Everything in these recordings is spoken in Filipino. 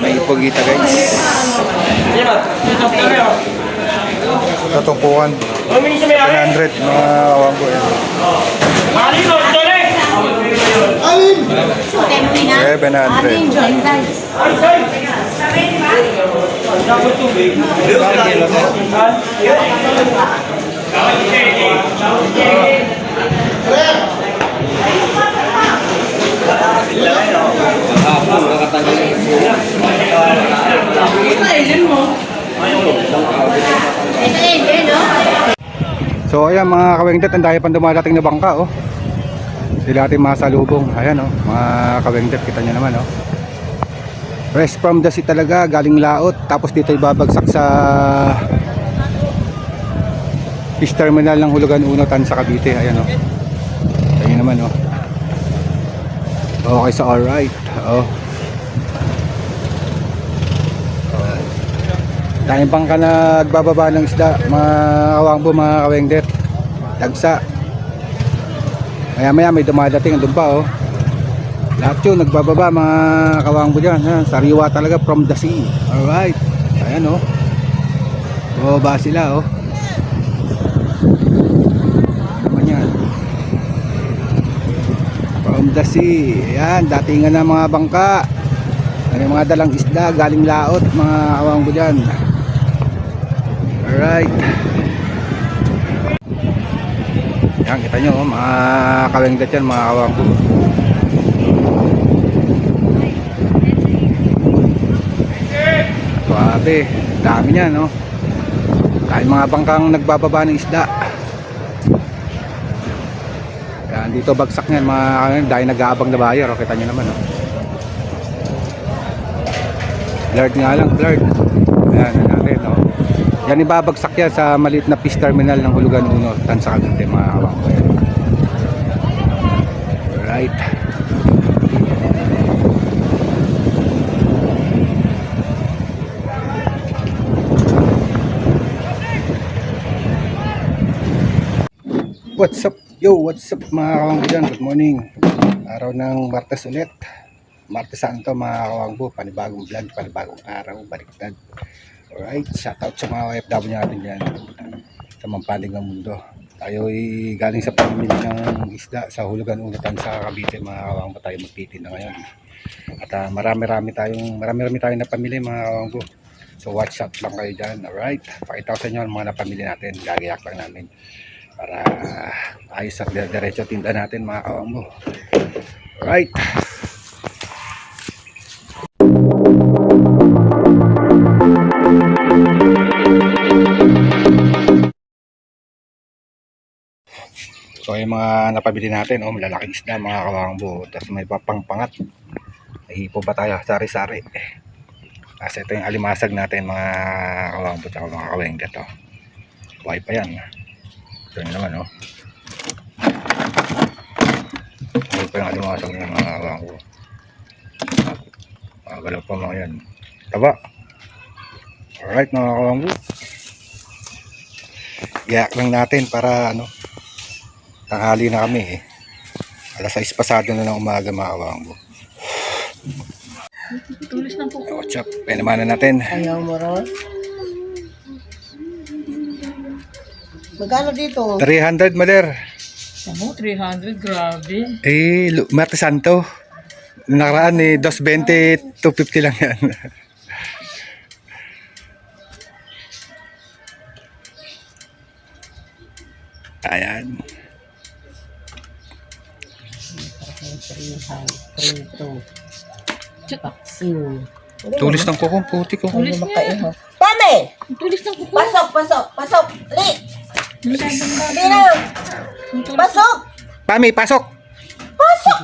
May ipagita guys. Tatumpukan. 700 mga awang ko yan. 700. So ayan mga kawengdet, ang dahil pang dumadating na bangka oh. Sila ating mga salubong. Ayan oh, mga kawengdet, kita nyo naman oh. Rest from the sea talaga, galing laot. Tapos dito ibabagsak sa fish terminal ng Hulugan Unotan sa Cavite. Ayan oh. Ayan naman oh. Okay, so alright oh. Dahil bang ka nagbababa ng isda, mga kawangbo, mga kawengdet, dagsa. Maya maya may dumadating, andun pa oh. Lahat yun nagbababa mga kawangbo dyan. Ayan, sariwa talaga from the sea. Alright, ayan oh. Baba sila oh. Naman yan, from the sea. Ayan, datingan na mga bangka. Ano mga dalang isda, galing laot mga kawangbo dyan. Alright. Yan, kita nyo mga kawengdet yan, mga kawangbo. Suabe, dami niya no. Dahil mga bangkang nagbababa ng isda. Yan, dito bagsak niyan mga kawengdet, dahil nag-aabang na buyer oh, kita nyo naman oh. Blurred nga lang, blurred. Ayan, natin oh. Yan, ibabagsak yan sa maliit na fish terminal ng Hulugan Unotan sa Cavite mga kawangbo. Alright. What's up? Yo, what's up mga kawangbo dyan? Good morning. Araw ng Martes ulit. Martes Santo mga kawangbo. Panibagong vlog, panibagong araw, baliktad. Alright, shoutout sa mga OFW natin dyan sa mampaling ng mundo. Tayo ay galing sa pamimili ng isda sa Hulugan Unotan sa Cavite mga kawangbo, tayo magtitinda ngayon. At marami-rami tayong napamili mga kawangbo. So watch out lang kayo dyan. Alright, pakita ko sa inyo ang mga napamili natin. Gagayak lang namin para ayos at diretso tinda natin mga kawangbo. Alright. So yung mga napabili natin oh, malalaking isda mga kawangbo. Tapos may papangpangat. May hipo ba tayo? Sari-sari. Kasi ito yung alimasag natin mga kawangbo at mga kawengdet oh. Buhay pa yan. Ito yun naman oh. Buhay pa yung alimasag ng mga kawangbo. Magalaw pa mga yan. Taba. Alright mga kawangbo. Gayak lang natin para ano, tanghali na kami eh. Alas 6 pasado na ng umaga mga kawangbo. Tulis ng kuko. What's up? Pinamanan natin. Ayaw mo ron? Magkano dito? 300 mader. Ano, 300, grabe. Eh, Martes Santo. Nakaraan eh, 220, 250 lang yan. Ayan. Tulis ng kuko, puti ko. Tulis niya. Pame! Tulis ng kuko. Pasok! Li! Li na! Pasok! Pami, pasok! Pasok!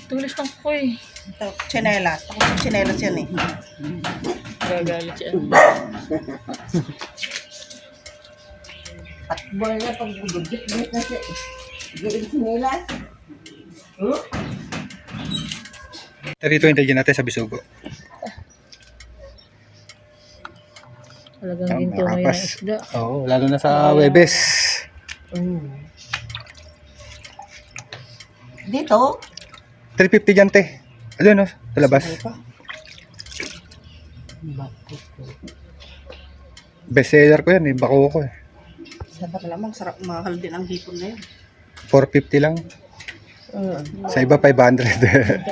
Tulis ng kuko eh. Ito, tsinelas. Ako sa tsinelas yan eh. Gagalit siya. Patbol na pag gugit na siya. Giling tsinelas. 320 dyan natin sa Bisugo. Talagang ginto ngayon ang isda. Oo, lalo na sa Webes. Dito? 350 dyan te. Ayun, no? Sa labas. Best seller ko yan, eh. Bako ko, eh. Sarap lamang, sarap mahal din ang hipon na yun. 450 lang. Sa iba, 500.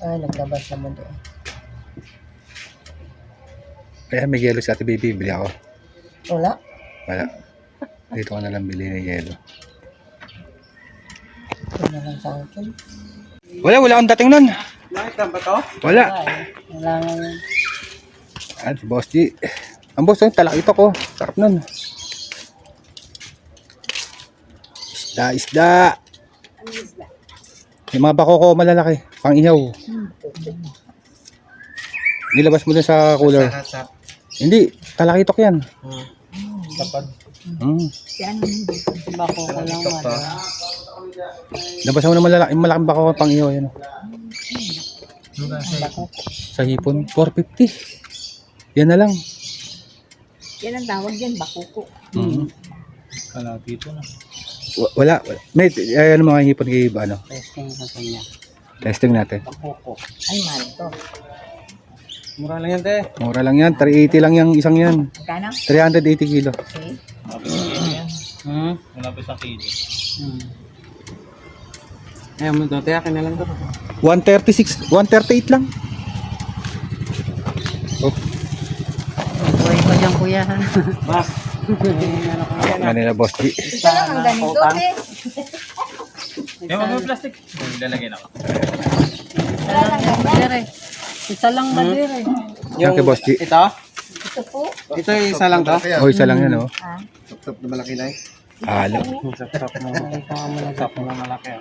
Ay, naglabas naman doon. Kaya may yelo sa ate baby, bili ako. Wala? Wala. Dito ko na lang bili ng yelo. Ito na lang sa akin. Wala akong dating nun. Nakita ba to? Wala. Wala nga yun. Yan, si Boss G. Ang boss, yung talak ito ko. Sarap nun. Isda. Yung mga bako ko malalaki. Pang ihaw. Nilabas mo dun sa cooler. Hindi, talakitok yan. Tapad. Bako ko lang wala. Labas mo na malaki, malaking bako pang ihaw. Yan, oh. Bako ko. Sa hipon, 450. Yan na lang. Yan ang tawag yan, bako ko. Kalapito na. Wala. May, ano mga hipon kay iba, ano? Testing sa kanya. Testing natin. Bako ko. Ay, mahal to. Mura lang yan, te. Mura lang yan. 380 lang yung isang yan. Magkano? 380 kilo. Okay. Wala pa sa kilo. Ayaw mo ito, te. Akin na lang ito. 138 lang. Oh, Buhay ko dyan, kuya. Bas. ano na Boss G. Ito lang ang ganito, te. Yung mga plastic. Lalagyan ako. Wala lang ganyan. Isa lang ba dire? Yan kay Boss G. Ito? Ito po. Ito yung isa lang to? Oh, isa lang yan, oh. Ah. Top na malaki na eh. Halo. Top na malaki. Top na malaki.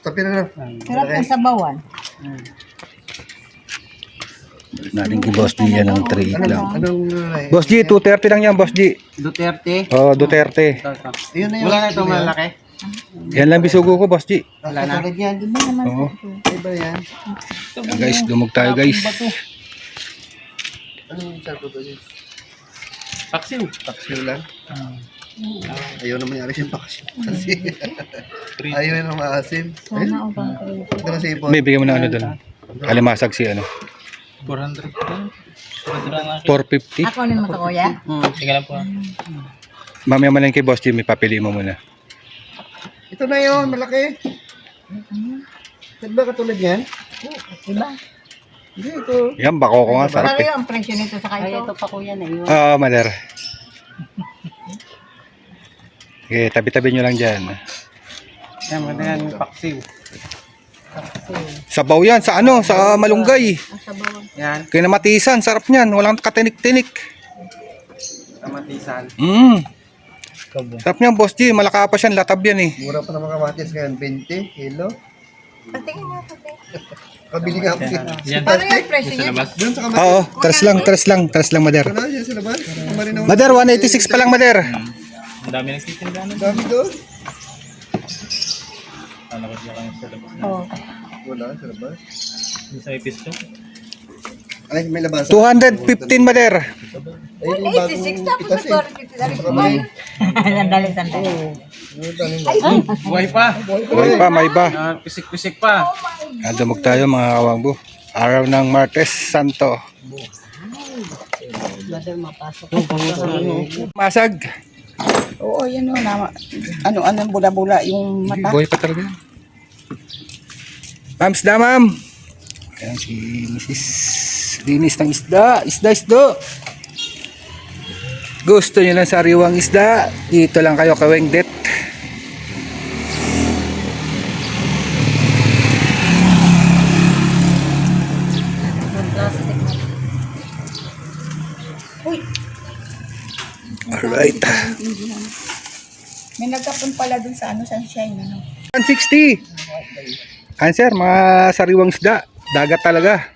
Tapi na. Sarap ng sabawan. Natin kay Boss G yan ng 3 lang. Anong... Boss G, 230 lang yan, Boss G. Duterte? Oh, Duterte. Yun na yun. Wala na ito malaki. Yan lang bisugo ko, Boss G. Wala na. Iba naman. Oo. Iba yan. Yan, guys, dumog tayo, guys. Anong sarko to yun? Paksiw. Paksiw lang? Ayaw naman yung alis yung paksiw. Kasi ayaw yung maasim. Sana ang bang Ito na sa ipon. May bigyan mo ng ano doon. Alimasag si ano. 400. 450. Ako naman to, kuya. Sige lang po. Mamaya man lang kay Boss G, may papili mo muna. Ito na yun, malaki. Saan ba katulad yan? Iba. Hindi, ito. Yan, bako ko nga, sarap Ano eh. yung presyo nito sa kayo? Ito pa, kuya, na yun. Ah, maler. Okay, tabi-tabi nyo lang dyan. Yan, maganda yan yung paksiw. Sabaw yan, sa ano, sa malunggay. Ang sabawan. Yan, Kinamatisan, sarap niyan. Walang katinik-tinik. kamatisan. Sarap niyan, Boss G. Malakapas yan, latab yan eh. Mura pa naman kamatis ngayon, 20 kilo. Patingin mo, patingin. Kabili nga ako siya. Paano yung presyo niya? Doon sa kamatis. Oo, tres lang, Mader. Wala yan sa labas. Marinaw. Mader, 186 pa lang, Mader. Ang dami nagtitinda na. Dami doon. Ano ko siya kayo sa labas? Oo. Wala sa labas. Yung sa episto? Ay, may labas. 215, Mader. Ay, yung 86 tapos sa 250. Sandali, sandali. Buhay pa. May pa. Pisik-pisik pa. Dumog tayo, mga kawangbo. Araw ng Martes Santo. Brother, mapasok. Masag. Oo, yan o. Ano, bula-bula yung mata. Boy pa talaga. Mams da, ma'am. Ayan si Mrs. Linis ng isda. Isda. Gusto nyo lang sariwang isda? Dito lang kayo kawengdet. Alright. May nagkapon pala dun sa sunshine. 160. Answer, mga sariwang isda. Dagat talaga.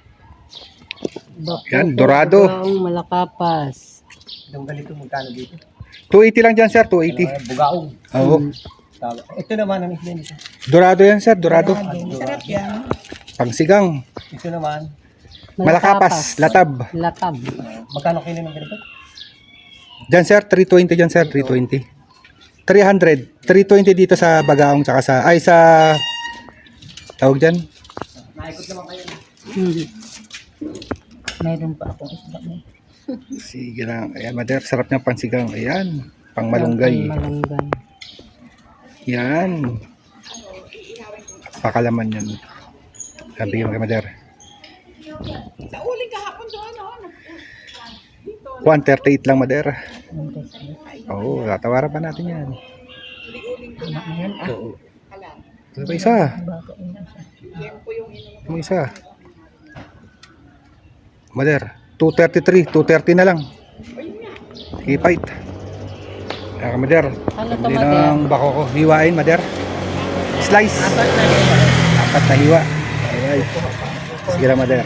Yan, dorado. Malakapas. Yung ganito, magkano dito? 280 lang dyan, sir. 280. Bugaong. Oo. Ito naman, ang isda nito. Dorado yan, sir. Dorado. Sarap yan. Pangsigang. Ito naman, Malakapas. Latab. Lakab. magkano kilo ng ganito? Dyan, sir. 320 dyan, sir. 320. 300. 320 dito sa Bagaong tsaka sa Tawag dyan? Mayroon pa akong isda mo. Sige lang. Ayan, Mader. Sarap niya pansigang. Ayan. Pang malunggay. Malunggay. Yan. Pakalaman yan. Sabi mo kay Mader. Sa uling kahapon doon, 138 lang, Mader. Oo, tatawaran pa natin yan. Ayan ah. Oo. Ano pa isa? Baka ina siya. Ano isa? Mader, 233. 230 na lang. Sige, fight. Kaya ka, Mader. Ano to, Hindi Mader? nang bako ko. Hiwain, Mader. Slice. Apat na rin. Apat na hiwa. Alright. Sige lang, Mader.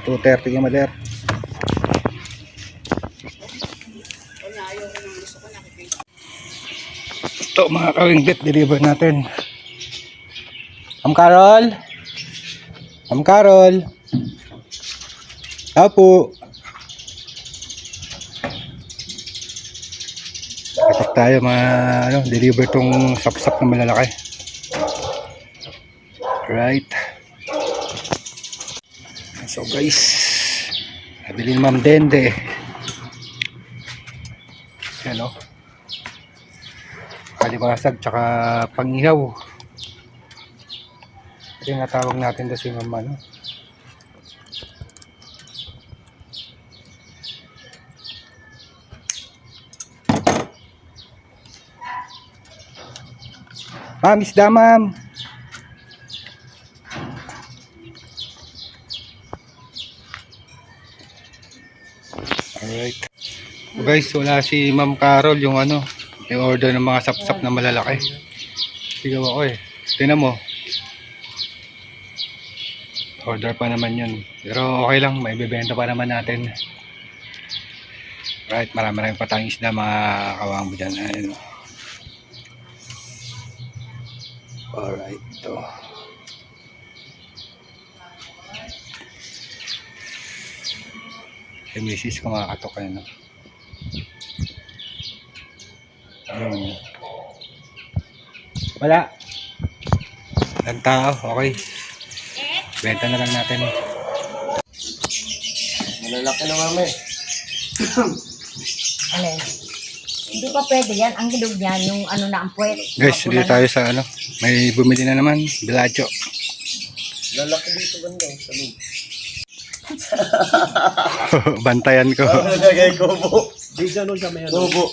230 yung Mader. Ito mga kawingdit, deliver natin. Ma'am Carol? Ma'am Carol? Apo. Kapag tayo deliver tong sapsap na malalaki. Right. So guys, nabili ni Ma'am Dende. Yan o. Kalibasag tsaka pangihaw. Ito yung natawag natin doon si Ma'am Ma'am, isda ma'am. Alright. So guys, wala si Ma'am Carol yung may order ng mga sapsap na malalaki. Sigaw ako eh. Tingnan mo. Order pa naman yun. Pero okay lang, may bibenta pa naman natin. Right, marami pa tayong isda mga kawang mo dyan. Ayun. Alright, ito. Yung misis ko makakatok kayo, no? Ayun. Wala. Ang tao, okay. Benta na lang natin. Malalaki na mami. Alin? Hindi pa pwede yan. Ang hilog niyan, yung na ang puwet. Guys, dito tayo sa may bumili na naman, Bilacho. Lalaki dito banda sa loob. Bantayan ko. Nagay kubo. Di gano'n siya may Kubo.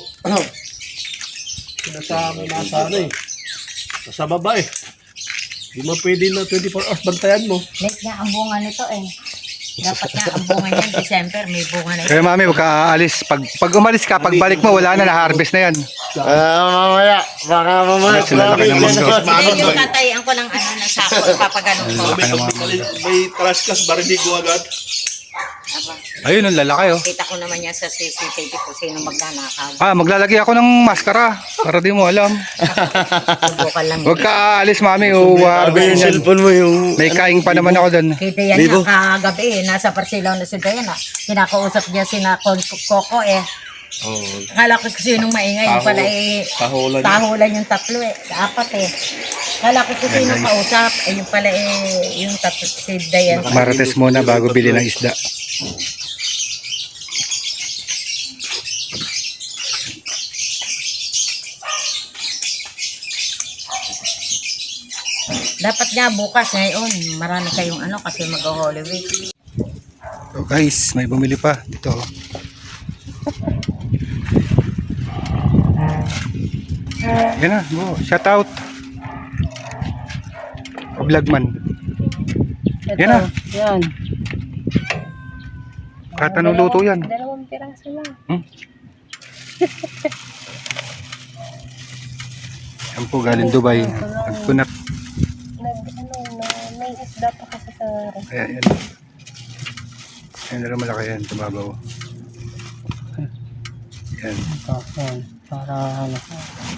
Sinasama nasa nasa baba eh. Di mo pwede na 24 hours bantayan mo. Late nga ang bunga nito eh. Dapat nga ang bunga niyan, December, may bunga na Kaya mami, huwag ka aalis. Pag umalis ka, pagbalik mo, wala na, na-harvest na yan. Mamaya. Baka mamaya. Sila laki ng mundo. Hindi, yung tatayan ko ng na sako, papaganon ko. Laki ng mga mundo. May traskas barinig agad. Aba, Ayun, ang lalaki oh. kita ko naman yan sa CCTV kung sino magnanakaw. Maglalagay ako ng maskara para di mo alam. Subukan lang. Huwag ka aalis mami, harvest yan. mo yung... May kaing pa naman ako doon. Kita yan Libo. nga kagabi eh. Nasa Parsilaw na si Diana. Kinakausap niya sina Coco eh. Oh. Akala ko kasi sinong maingay. Yung pala eh. Tahulan. Tahulan yung tatlo eh. Apat eh. Akala ko kasi sinong kausap. Eh yung pala eh. Yung tatlo si Diana. Marites muna bago bili ng isda. Dapat nga bukas ngayon. Marami kayong kasi mag-Holy Week. So guys, may bumili pa dito. Yan na, shout out. Vlogman. Yan na. Yan. Kahit anong luto yan. Dalawang piraso lang. Yan po galing Dubai. Nagkunat. May isda pa kasi sa Ayan, yan. Ayan na malaki yan, tumabaw. Yan. para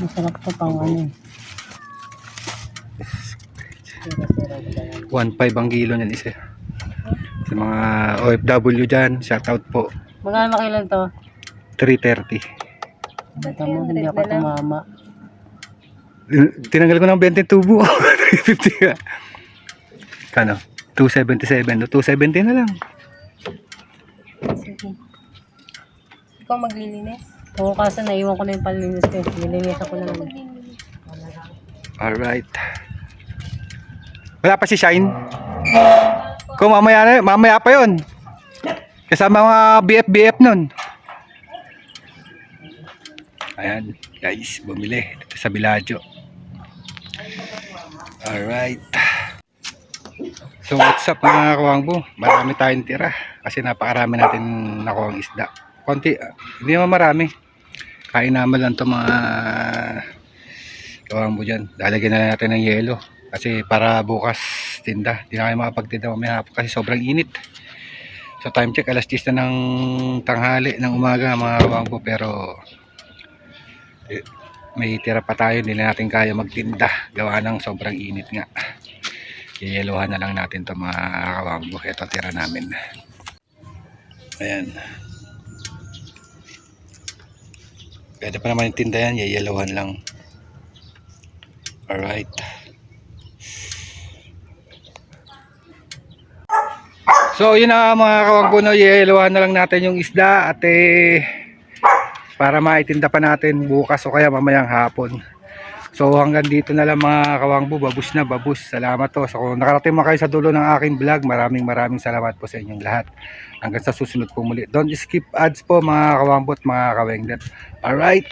masarap to pang 1.5 ang kilo niyan isa. Sa mga OFW dyan, shout out po. Magkano kailan to? 330. Bata mo, hindi ako tumama. Tinanggal ko ng 20 tubo. 350 ka. Kano? 277. 270 na lang. Sige. Ikaw maglilinis? Oo, kaso naiwan ko na yung panlinis ko. Nilinis ako na naman. Alright. Wala pa si Shine? Kung mamaya pa yun. Kasama mga BF nun. Ayan, guys, bumili dito sa Villaggio. Alright. So what's up mga kawangbo? Marami tayong tira kasi napakarami natin nakuha ang isda. Konti, hindi naman marami. Kain naman lang to mga kawangbo dyan. Lalagyan na natin ng yelo kasi para bukas tinda. Hindi na kayo makapagtinda mamaya hapon kasi sobrang init. So time check, alas 10 na ng tanghali ng umaga mga kawangbo, pero may tira pa tayo, hindi na natin kaya magtinda gawa ng sobrang init nga. Iyeluhan na lang natin to mga kawangbo. Ito tira namin. Ayan, pwede pa naman yung tinda yan, iyeluhan lang. Alright. So yun na mga kawangbo, no, iyeluhan na lang natin yung isda at para maitinda pa natin bukas o kaya mamayang hapon. So hanggang dito na lang mga kawangbo, babus na babus. Salamat to. So kung nakarating mo kayo sa dulo ng aking vlog, maraming salamat po sa inyong lahat. Hanggang sa susunod po muli. Don't skip ads po mga kawangbo at mga kawengdet. Alright.